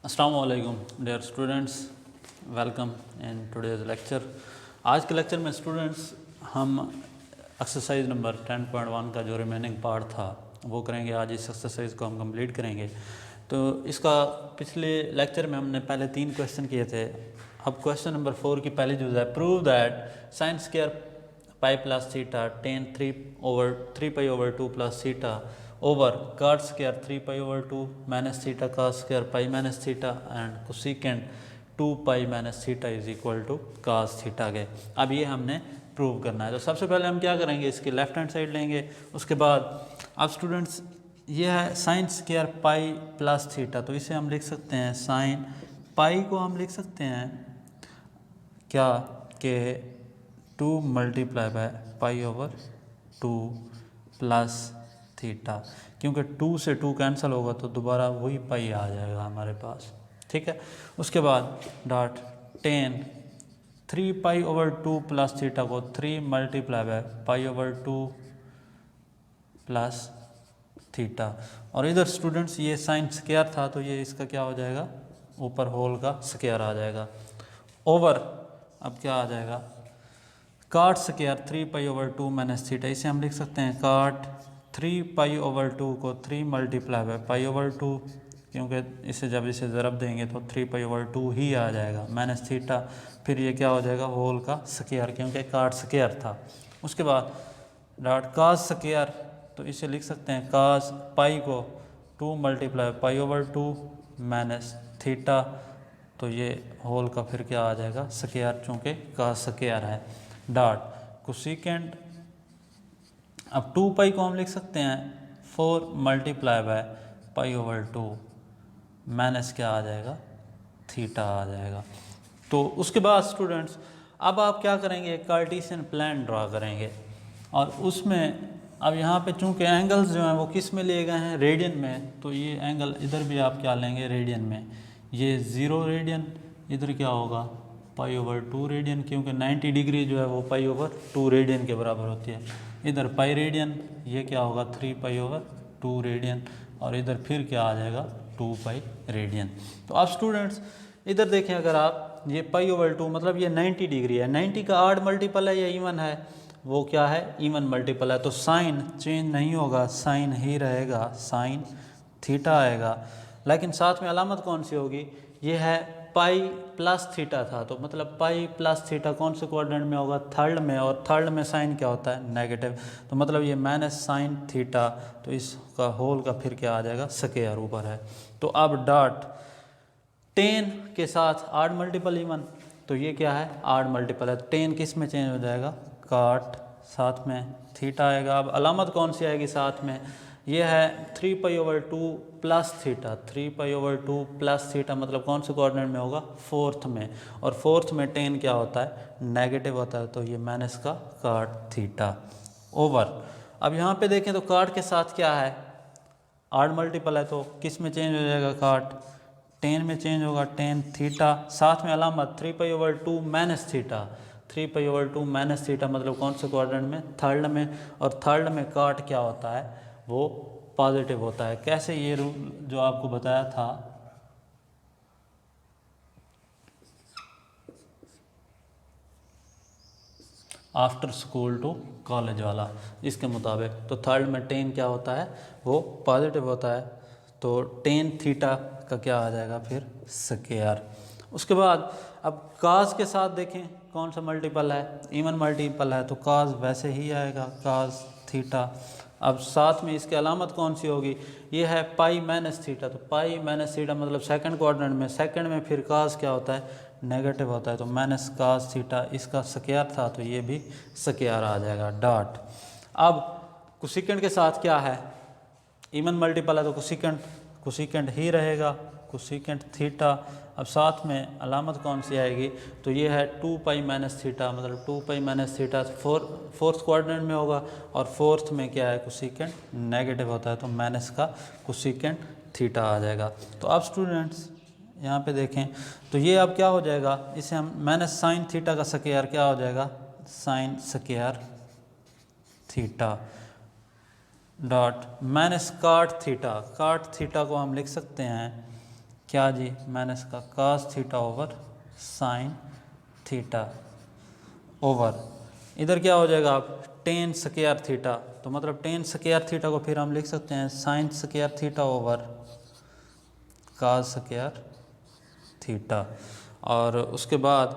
अस्सलाम वालेकुम dear students, welcome in today's lecture. आज के लेक्चर में स्टूडेंट्स हम एक्सरसाइज नंबर 10.1 का जो रिमेनिंग पार्ट था वो करेंगे। आज इस एक्सरसाइज को हम कंप्लीट करेंगे। तो इसका पिछले लेक्चर में हमने पहले 3 क्वेश्चन किए थे। अब क्वेश्चन नंबर 4 की पहली जो है, prove that sine square pi plus theta tan 3 pi over 2 plus theta over cot square 3 pi over 2 minus theta cos square pi minus theta and cosecant 2 pi minus theta is equal to cos theta के। अब ये हमने prove करना है। तो सबसे पहले हम क्या करेंगे, इसकी लेफ्ट हैंड साइड लेंगे। उसके बाद अब स्टूडेंट्स ये है sine square pi plus theta, तो इसे हम लिख सकते हैं साइन पाई को हम लिख सकते हैं क्या कि 2 multiply by pi over 2 plus theta, क्योंकि 2 से 2 कैंसिल होगा तो दोबारा वही पाई आ जाएगा हमारे पास। ठीक है। उसके बाद dot ten 3 pi over 2 plus theta को 3 multiply by pi over 2 plus theta, और इधर स्टूडेंट्स ये साइन स्क्वायर था तो ये इसका क्या हो जाएगा, ऊपर होल का स्क्वायर आ जाएगा। ओवर अब क्या आ जाएगा, काट square 3 pi over 2 minus theta, इसे हम लिख सकते हैं काट 3 पाई ओवर 2 को 3 मल्टीप्लाई बाय पाई ओवर 2, क्योंकि इसे जब इसे ज़रब देंगे तो 3 पाई ओवर 2 ही आ जाएगा माइनस थीटा, फिर ये क्या हो जाएगा होल का स्क्वायर, क्योंकि काट स्क्वायर था। उसके बाद डॉट कास स्क्वायर, तो इसे लिख सकते हैं कास पाई को 2 multiply pi over 2 minus theta, तो ये होल का फिर क्या आ जाएगा स्क्वायर, चूँकि कास स्क्वायर है। डॉट कोसेकेंट, अब 2 पाई को हम लिख सकते हैं 4 multiply by pi over 2 minus क्या आ जाएगा थीटा आ जाएगा। तो उसके बाद स्टूडेंट्स अब आप क्या करेंगे, कार्टेशियन प्लान ड्रा करेंगे, और उसमें अब यहाँ पे चूँकि एंगल्स जो हैं वो किस में लिए गए हैं, रेडियन में, तो ये एंगल इधर भी आप क्या लेंगे रेडियन में, ये 0 रेडियन, इधर क्या होगा पाई ओवर 2 रेडियन, क्योंकि 90 डिग्री जो है वो पाई ओवर 2 रेडियन के बराबर होती है। इधर पाई रेडियन, ये क्या होगा 3 पाई ओवर 2 रेडियन, और इधर फिर क्या आ जाएगा 2 पाई रेडियन। तो आप स्टूडेंट्स इधर देखें, अगर आप ये पाई ओवर 2 मतलब ये 90 डिग्री है, 90 का ऑड मल्टीपल है या इवन है, वो क्या है इवन मल्टीपल है, तो साइन चेंज नहीं होगा, साइन ही रहेगा, साइन थीटा आएगा। लेकिन साथ में अलामत कौन सी होगी, ये है पाई प्लस थीटा था, तो मतलब पाई प्लस थीटा कौन से क्वाड्रेंट में होगा, थर्ड में, और थर्ड में साइन क्या होता है नेगेटिव, तो मतलब ये माइनस साइन थीटा, तो इसका होल का फिर क्या आ जाएगा स्क्वायर ऊपर है। तो अब डॉट 10 के साथ आड मल्टीपल इवन, तो ये क्या है आड मल्टीपल है, 10 किस में चेंज हो जाएगा काट, साथ में थीटा आएगा। अब अलामत कौन सी आएगी साथ में, ये है 3 pi over 2 plus theta, 3 pi over 2 plus theta मतलब कौन से कोऑर्डिनेट में होगा फोर्थ में, और फोर्थ में 10 क्या होता है नेगेटिव होता है, तो ये माइनस का काट थीटा ओवर। अब यहाँ पे देखें तो काट के साथ क्या है आड मल्टीपल है, तो किस में चेंज हो जाएगा काट 10 में चेंज होगा 10 थीटा, साथ में अलामत 3 pi over 2 minus theta, 3 pi over 2 minus theta मतलब कौन से क्वाड्रेंट में थर्ड में, और थर्ड में काट क्या होता है वो पॉजिटिव होता है। कैसे, ये रूल जो आपको बताया था आफ्टर स्कूल टू कॉलेज वाला, इसके मुताबिक, तो थर्ड में 10 क्या होता है वो पॉजिटिव होता है, तो 10 थीटा का क्या आ जाएगा फिर स्क्वायर। उसके बाद अब काज के साथ देखें कौन सा मल्टीपल है, इवन मल्टीपल है, तो काज वैसे ही आएगा काज थीटा। अब साथ में इसकी अलामत कौन सी होगी, ये है पाई माइनस थीटा, तो पाई माइनस थीटा मतलब सेकंड क्वाड्रेंट में, सेकंड में फिर काज क्या होता है नेगेटिव होता है, तो माइनस काज थीटा, इसका स्क्वायर था तो ये भी स्क्वायर आ जाएगा डॉट। अब कोसेकेंट के साथ क्या है इवन मल्टीपल है, तो कोसेकेंट ही रहेगा, कोसेकेंट थीटा। अब साथ में अलामत कौन सी आएगी, तो ये है 2 पाई माइनस थीटा, मतलब 2 pi minus theta fourth quadrant में होगा, और फोर्थ में क्या है कोसेकेंट नेगेटिव होता है, तो माइनस का कोसेकेंट थीटा आ जाएगा। तो अब स्टूडेंट्स यहाँ पे देखें तो ये अब क्या हो जाएगा, इसे हम माइनस साइन थीटा का स्क्वायर क्या हो जाएगा sine square theta dot minus काट थीटा, काट थीटा को हम लिख सकते हैं क्या जी, माइनस का cos theta over sine theta over, इधर क्या हो जाएगा आप टेन स्क्वायर थीटा, तो मतलब टेन स्क्वायर थीटा को फिर हम लिख सकते हैं sine square theta over cos square theta, और उसके बाद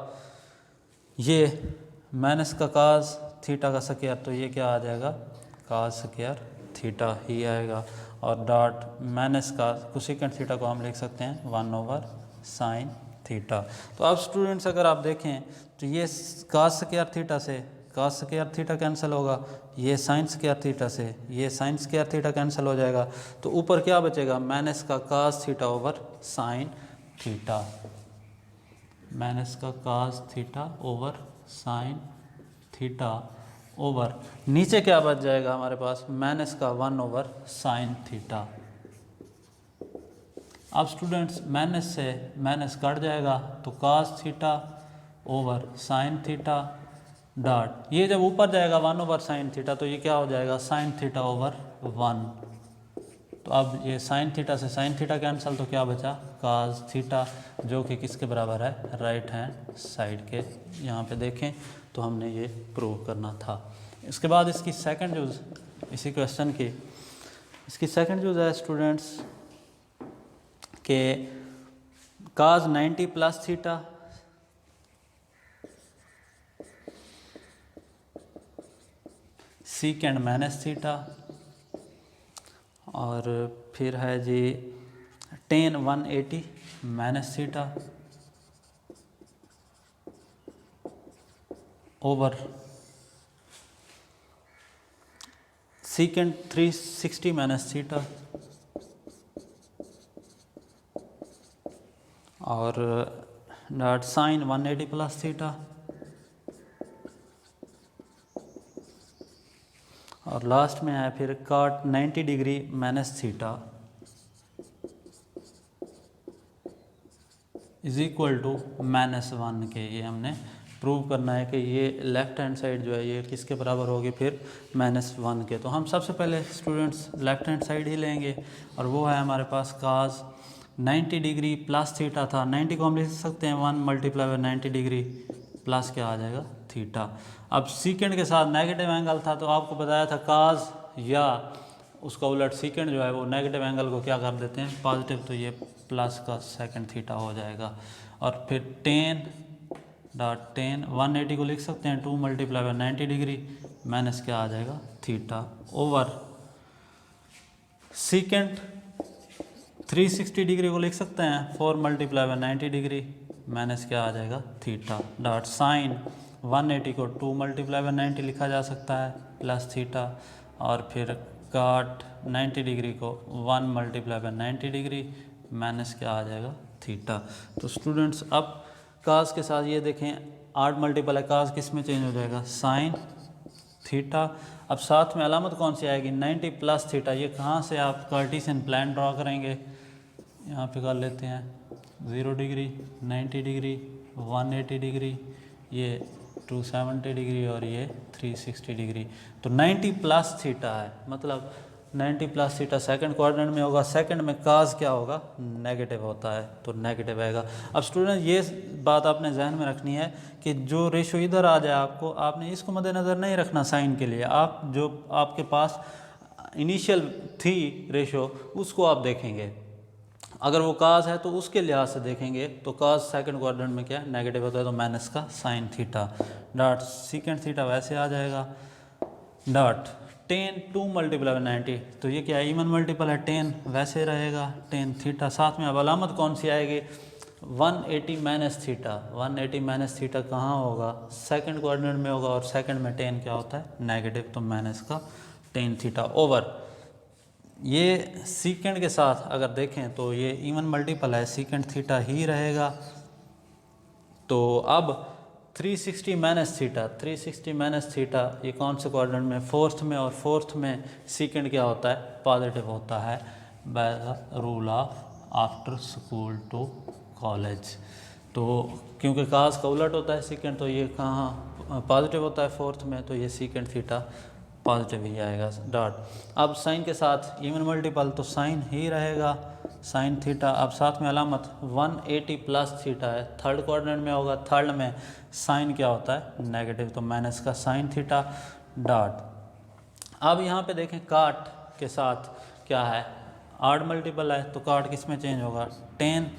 ये माइनस का cos थीटा का स्क्वायर, तो ये क्या आ जाएगा cos स्क्वायर थीटा ही आएगा, और डॉट माइनस का कोसेकेंट थीटा को हम लिख सकते हैं 1 ओवर साइन थीटा। तो अब स्टूडेंट्स अगर आप देखें तो ये cos स्क्वायर थीटा से cos स्क्वायर थीटा कैंसिल होगा, ये साइन स्क्वायर थीटा से ये साइन स्क्वायर थीटा कैंसिल हो जाएगा, तो ऊपर क्या बचेगा माइनस का cos theta over sine theta, minus का cos theta over sine theta over, नीचे क्या बच जाएगा हमारे पास माइनस का 1 ओवर साइन थीटा। अब स्टूडेंट्स माइनस से माइनस कट जाएगा तो cos theta over sine theta dot, ये जब ऊपर जाएगा 1 ओवर साइन थीटा तो ये क्या हो जाएगा साइन थीटा ओवर 1, तो अब ये साइन थीटा से साइन थीटा कैंसिल, तो क्या बचा cos थीटा, जो कि किसके बराबर है राइट हैंड साइड के, यहाँ पे देखें तो हमने ये प्रूव करना था। इसके बाद इसकी सेकंड यूज़, इसी क्वेश्चन की इसकी सेकंड यूज़ है स्टूडेंट्स के cos 90 plus theta second minus theta, और फिर है जी tan 180 minus theta over second 360 minus theta, और डॉट साइन 180 प्लस थीटा, और लास्ट में है फिर cot 90 degree minus theta is equal to -1 के, ये हमने प्रूव करना है कि ये लेफ़्ट हैंड साइड जो है ये किसके बराबर होगी फिर -1 के। तो हम सबसे पहले स्टूडेंट्स लेफ़्ट हैंड साइड ही लेंगे, और वो है हमारे पास cos 90 डिग्री प्लस थीटा था, 90 को हम लिख सकते हैं 1 मल्टीप्लाई बाय 90 डिग्री प्लस क्या आ जाएगा थीटा। अब सीकेंड के साथ नेगेटिव एंगल था, तो आपको बताया था cos या उसका उलट सीकेंड जो है वो नेगेटिव एंगल को क्या कर देते हैं पॉजिटिव, तो ये प्लस का सेकंड थीटा हो जाएगा, और फिर टेन डॉट टेन 180 को लिख सकते हैं 2 मल्टीप्लाई बाय 90 डिग्री माइनस क्या आ जाएगा थीटा ओवर सीकेंड 360 डिग्री को लिख सकते हैं 4 मल्टीप्लाई बाय 90 डिग्री माइनस क्या आ जाएगा थीटा डॉट साइन 180 को 2 मल्टीप्लाई बाय 90 लिखा जा सकता है प्लस थीटा, और फिर cot 90 डिग्री को 1 मल्टीप्लाई बाय 90 डिग्री माइनस क्या आ जाएगा थीटा। तो स्टूडेंट्स अब cos के साथ ये देखें 8 मल्टीपल है, cos किस में चेंज हो जाएगा साइन थीटा। अब साथ में अलामत कौन सी आएगी 90 प्लस थीटा, ये कहाँ से आप कार्टेशियन प्लान ड्रॉ करेंगे, यहाँ पे कर लेते हैं 0 डिग्री 90 डिग्री 180 डिग्री ये 270 डिग्री और ये 360 डिग्री, तो 90 प्लस थीटा है, मतलब 90 प्लस थीटा सेकंड क्वाड्रेंट में होगा, सेकंड में cos क्या होगा नेगेटिव होता है तो नेगेटिव आएगा। अब स्टूडेंट ये बात आपने जहन में रखनी है कि जो रेशो इधर आ जाए आपको, आपने इसको मद्देनज़र नहीं रखना साइन के लिए, आप जो आपके पास इनिशियल थी रेशो उसको आप देखेंगे, अगर वो cos है तो उसके लिहाज से देखेंगे, तो cos सेकंड क्वाड्रेंट में क्या नेगेटिव होता है तो माइनस का sine theta dot secant theta वैसे आ जाएगा डॉट टेन 2 मल्टीप्लाई बाय 90, तो ये क्या इवन मल्टीपल है 10 वैसे रहेगा टेन थीटा, साथ में अब अलामत कौन सी आएगी 180 माइनस थीटा, 180 माइनस थीटा कहाँ होगा सेकंड क्वाड्रेंट में होगा, और सेकंड में 10 क्या होता है नेगेटिव, तो माइनस का 10 थीटा ओवर ये सीकेंड के साथ अगर देखें तो ये इवन मल्टीपल है सीकेंड थीटा ही रहेगा। तो अब 360 माइनस थीटा, 360 माइनस थीटा ये कौन से क्वाड्रेंट में फोर्थ में, और फोर्थ में सीकेंड क्या होता है पॉजिटिव होता है by the rule of after school to college. तो क्योंकि cos का उलट होता है सीकेंड, तो ये कहाँ पॉजिटिव होता है फोर्थ में, तो ये सीकेंड थीटा पॉजिटिव ही आएगा डॉट। अब साइन के साथ इवन मल्टीपल तो साइन ही रहेगा, साइन थीटा। अब साथ में अलामत 180 प्लस थीटा है, थर्ड क्वाड्रेंट में होगा, थर्ड में साइन क्या होता है नेगेटिव, तो माइनस का साइन थीटा डॉट। अब यहाँ पे देखें काट के साथ क्या है, आड मल्टीपल है, तो काट किस में चेंज होगा, टेन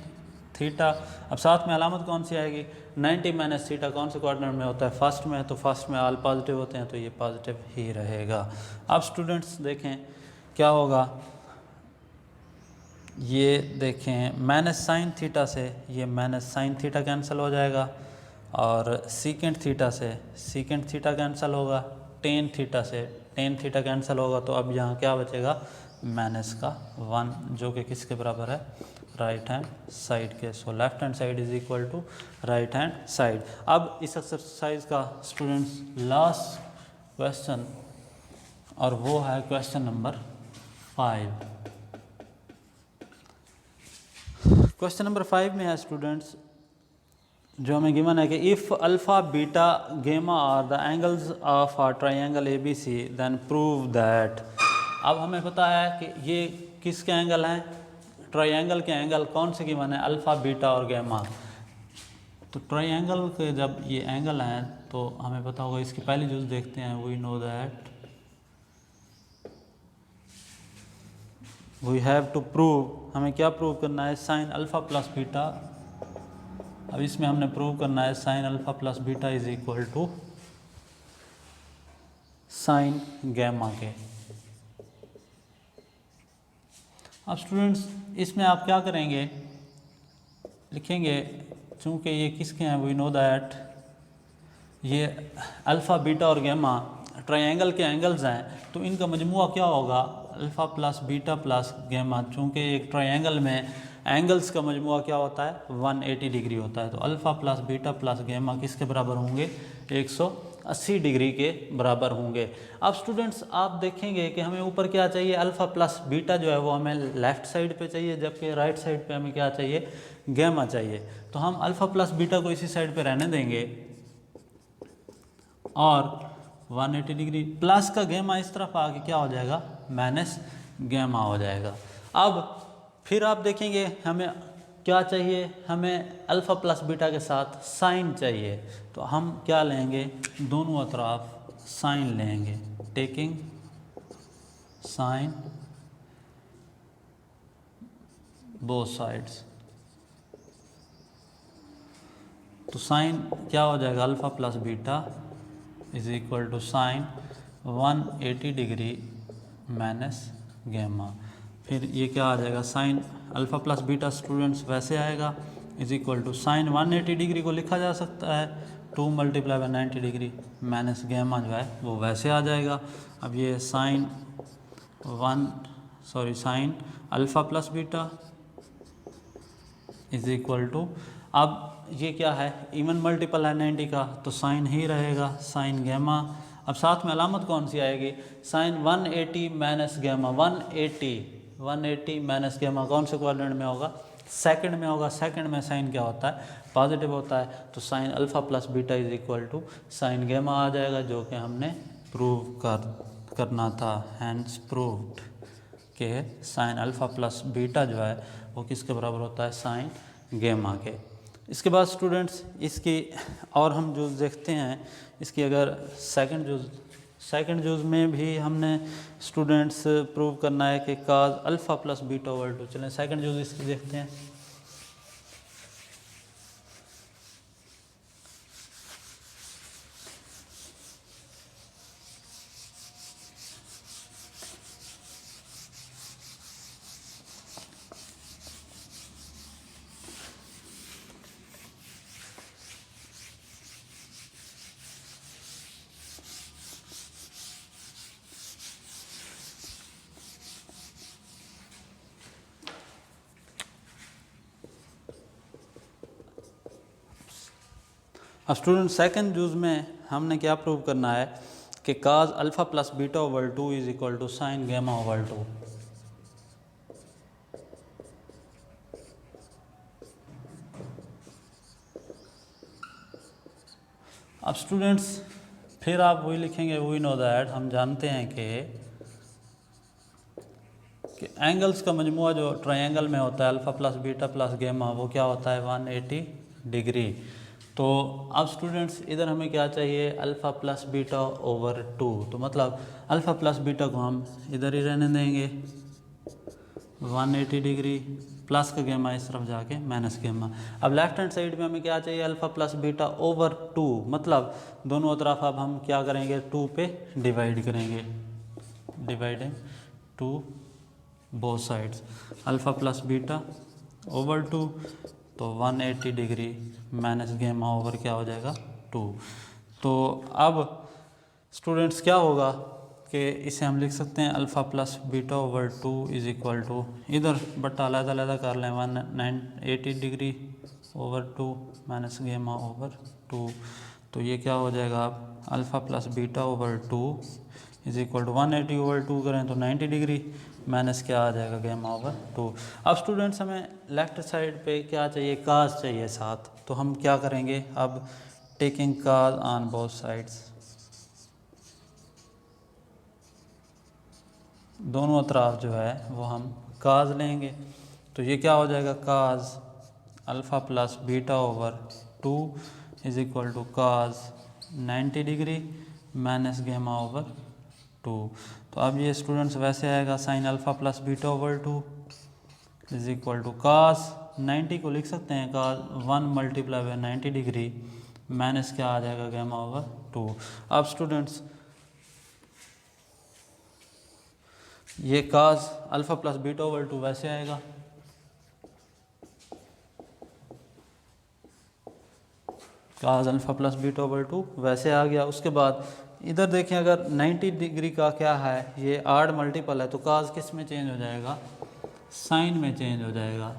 थीटा। अब साथ में अलामत कौन सी आएगी, 90 माइनस थीटा। कौन से क्वाड्रेंट में होता है, फर्स्ट में, तो फर्स्ट में ऑल पॉजिटिव होते हैं, तो ये पॉजिटिव ही रहेगा। अब स्टूडेंट्स देखें क्या होगा, ये देखें माइनस साइन थीटा से ये माइनस साइन थीटा कैंसिल हो जाएगा, और सीकेंट थीटा से सीकेंट थीटा कैंसिल होगा, टेन थीटा से टेन थीटा कैंसिल होगा, तो अब यहाँ क्या बचेगा, माइनस का 1, जो कि किसके बराबर है, राइट हैंड साइड के। So left hand side is equal to right hand side. अब इस एक्सरसाइज का स्टूडेंट्स लास्ट क्वेश्चन, और वो है क्वेश्चन नंबर 5। क्वेश्चन नंबर 5 में है स्टूडेंट्स, जो हमें गिवन है कि if alpha beta gamma are the angles of a triangle A B C then prove that. अब हमें पता है कि ये किसके एंगल हैं, ट्राइंगल के एंगल कौन से गिवन है, अल्फ़ा बीटा और गेमा। तो ट्राइंगल के जब ये एंगल हैं तो हमें पता होगा, इसकी पहली जूस देखते हैं, we know that we have to prove, हमें क्या प्रूव करना है, साइन अल्फ़ा प्लस बीटा। अब इसमें हमने प्रूव करना है sine alpha plus beta is equal to sine gamma के। अब स्टूडेंट्स इसमें आप क्या करेंगे, लिखेंगे, चूँकि ये किसके हैं, वी नो दैट ये अल्फ़ा बीटा और गैमा ट्रायंगल के एंगल्स हैं, तो इनका मजमुआ क्या होगा, alpha plus beta plus gamma. चूँकि एक ट्रायंगल में एंगल्स का मजमुआ क्या होता है, 180 डिग्री होता है, तो alpha plus beta plus gamma किसके बराबर होंगे, 180 डिग्री के बराबर होंगे। अब स्टूडेंट्स आप देखेंगे कि हमें ऊपर क्या चाहिए, अल्फ़ा प्लस बीटा जो है वो हमें लेफ़्ट साइड पे चाहिए, जबकि राइट साइड पे हमें क्या चाहिए, गैमा चाहिए। तो हम अल्फ़ा प्लस बीटा को इसी साइड पे रहने देंगे, और 180 डिग्री प्लस का गैमा इस तरफ आके क्या हो जाएगा, माइनस गैमा हो जाएगा। अब फिर आप देखेंगे हमें क्या चाहिए, हमें अल्फ़ा प्लस बीटा के साथ साइन चाहिए, तो हम क्या लेंगे, दोनों अतराफ साइन लेंगे, टेकिंग साइन बोथ साइड्स। तो साइन क्या हो जाएगा, alpha plus beta is equal to sine 180 degree minus gamma. फिर ये क्या आ जाएगा, sine alpha plus beta students वैसे आएगा, is equal to sine 180 degree को लिखा जा सकता है 2 multiply by 90 degree minus gamma जो है वो वैसे आ जाएगा। अब ये sine sine alpha plus beta is equal to, अब ये क्या है, इवन मल्टीपल है 90 का, तो साइन ही रहेगा, साइन गैमा। अब साथ में अलामत कौन सी आएगी, sine 180 minus gamma, 180 minus gamma कौन से क्वाड्रेंट में होगा, सेकंड में होगा। सेकंड में साइन क्या होता है, पॉजिटिव होता है, तो sine alpha plus beta is equal to sine gamma आ जाएगा, जो कि हमने प्रूव करना था। हैंस प्रूव्ड के साइन अल्फ़ा प्लस बीटा जो है वो किसके बराबर होता है, साइन गैमा के। इसके बाद स्टूडेंट्स इसकी और हम जो देखते हैं, इसकी अगर सेकंड जूज़ में भी हमने स्टूडेंट्स प्रूव करना है कि cos alpha plus beta over 2। चलें सेकंड जूज़ इसकी देखते हैं। अब स्टूडेंट सेकंड जूज़ में हमने क्या प्रूव करना है कि cos alpha plus beta over 2 is equal to sine gamma over 2। अब स्टूडेंट्स फिर आप वही लिखेंगे वी नो दैट, हम जानते हैं कि एंगल्स का मजमूआ जो ट्रायंगल में होता है अल्फ़ा प्लस बीटा प्लस गेमा, वो क्या होता है 180 डिग्री। तो अब स्टूडेंट्स इधर हमें क्या चाहिए, अल्फ़ा प्लस बीटा ओवर 2। तो मतलब अल्फ़ा प्लस बीटा को हम इधर ही रहने देंगे 180 डिग्री, प्लस का गेमा इस तरफ जाके माइनस गेमा। अब लेफ्ट हैंड साइड में हमें क्या चाहिए, अल्फ़ा प्लस बीटा ओवर 2, मतलब दोनों तरफ अब हम क्या करेंगे 2 पे डिवाइड करेंगे, dividing 2 both sides, alpha plus beta over 2, तो 180 डिग्री माइनस गेमा ओवर क्या हो जाएगा 2। तो अब स्टूडेंट्स क्या होगा कि इसे हम लिख सकते हैं alpha plus beta over 2 is equal to, इधर बट्टा अलग कर लें 180 degree over 2 minus gamma over 2। तो ये क्या हो जाएगा, अब alpha plus beta over 2 is equal to 180 over 2 करें तो 90 डिग्री माइनस क्या आ जाएगा गेमा ओवर 2। अब स्टूडेंट्स हमें लेफ्ट साइड पे क्या चाहिए, काज चाहिए साथ। तो हम क्या करेंगे, अब taking cause on both sides, दोनों तरफ जो है वो हम काज लेंगे। तो ये क्या हो जाएगा, cos alpha plus beta over 2 is equal to cos 90 degree minus gamma over 2। तो अब ये स्टूडेंट्स वैसे आएगा sine alpha plus beta over 2 is equal to cos 90 को लिख सकते हैं cos 1 multiply by 90 degree minus क्या आ जाएगा गेमा ओवर 2। अब स्टूडेंट्स ये cos alpha plus beta over 2 वैसे आएगा, cos alpha plus beta over 2 वैसे आ गया। उसके बाद इधर देखें, अगर 90 डिग्री का क्या है, ये आड मल्टीपल है, तो काज किस में चेंज हो जाएगा, साइन में चेंज हो जाएगा,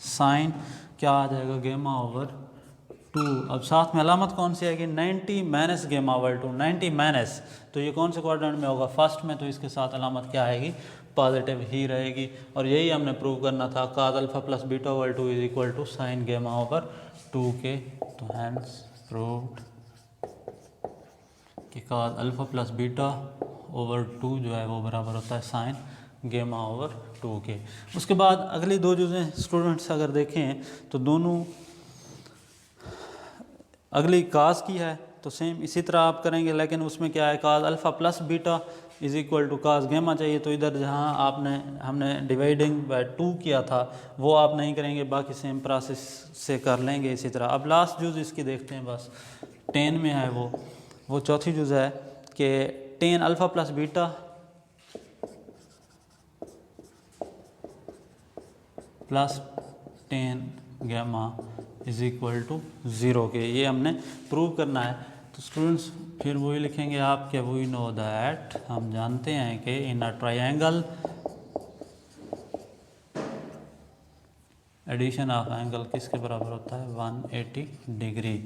साइन क्या आ जाएगा गेमा ओवर 2। अब साथ में अलामत कौन सी आएगी, 90 माइनस गेमा ओवर 2, 90 माइनस, तो ये कौन से क्वाड्रेंट में होगा, फर्स्ट में, तो इसके साथ अलामत क्या आएगी, पॉजिटिव ही रहेगी। और यही हमने प्रूव करना था, cos alpha plus beta over 2 is equal to sine gamma over 2 के। तो हैंस प्रूव्ड कि cos alpha plus beta over 2 जो है वो बराबर होता है साइन गेमा ओवर 2 के। उसके बाद अगली दो चीज़ें स्टूडेंट्स अगर देखें तो दोनों, अगली काज की है तो सेम इसी तरह आप करेंगे, लेकिन उसमें क्या है, cos alpha plus beta is equal to cos gamma चाहिए। तो इधर जहाँ हमने डिवाइडिंग बाय 2 किया था वो आप नहीं करेंगे, बाकी सेम प्रोसेस से कर लेंगे इसी तरह। अब लास्ट जुज़ इसकी देखते हैं, बस 10 में है वो चौथी जुज़ है कि 10 अल्फ़ा प्लस बीटा प्लस 10 गेमा इज़ इक्वल टू 0 के, ये हमने प्रूव करना है। तो स्टूडेंट्स फिर वही लिखेंगे आप कि वी नो दैट, हम जानते हैं कि in a triangle addition of angle किसके बराबर होता है 180 डिग्री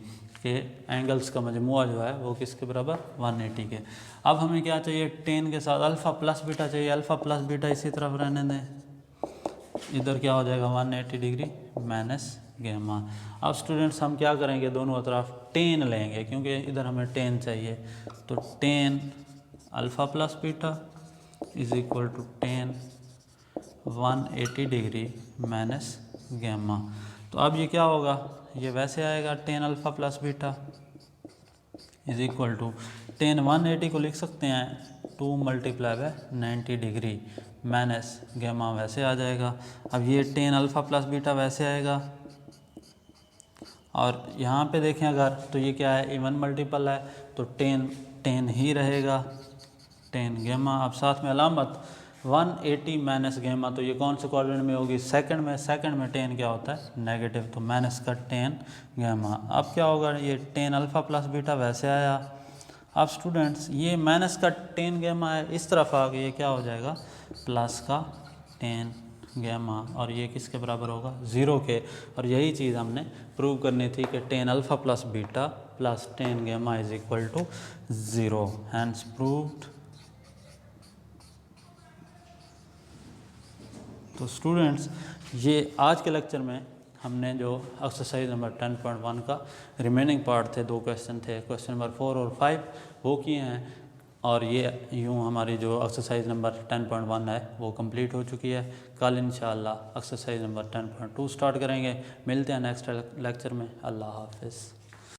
के, एंगल्स का मजमूआ जो है वो किसके बराबर 180 के। अब हमें क्या चाहिए, 10 के साथ अल्फ़ा प्लस बीटा चाहिए, अल्फ़ा प्लस बीटा इसी तरफ रहने दें, इधर क्या हो जाएगा 180 डिग्री माइनस गेमा। अब स्टूडेंट्स हम क्या करेंगे, दोनों तरफ 10 लेंगे क्योंकि इधर हमें 10 चाहिए। तो 10 alpha plus beta is equal to 10 180 degree minus gamma. तो अब ये क्या होगा, ये वैसे आएगा 10 alpha plus beta is equal to 10 180 को लिख सकते हैं 2 मल्टीप्लाई बाय 90 डिग्री माइनस गेमा वैसे आ जाएगा। अब ये 10 अल्फ़ा प्लस बीटा वैसे आएगा, और यहाँ पे देखें अगर तो ये क्या है इवन मल्टीपल है, तो 10 ही रहेगा 10 गेमा। अब साथ में अलामत 180 माइनस गेमा, तो ये कौन से क्वाड्रेंट में होगी, सेकंड में, सेकंड में 10 क्या होता है नेगेटिव, तो माइनस का 10 गेमा। अब क्या होगा, ये 10 अल्फ़ा प्लस बीटा वैसे आया। अब स्टूडेंट्स ये माइनस का 10 गेमा है, इस तरफ आ गया, ये क्या हो जाएगा प्लस का 10 गेमा, और ये किसके बराबर होगा 0 के। और यही चीज़ हमने प्रूव करनी थी कि 10 alpha plus beta plus 10 gamma is equal to 0, hence proved. तो स्टूडेंट्स ये आज के लेक्चर में हमने जो एक्सरसाइज नंबर 10.1 का रिमेनिंग पार्ट थे, 2 क्वेश्चन थे, क्वेश्चन नंबर 4 और 5 वो किए हैं। और ये यूँ हमारी जो एक्सरसाइज नंबर 10.1 है वो कंप्लीट हो चुकी है। कल इंशाअल्लाह एक्सरसाइज नंबर 10.2 स्टार्ट करेंगे। मिलते हैं नेक्स्ट लेक्चर में। अल्लाह हाफिज़।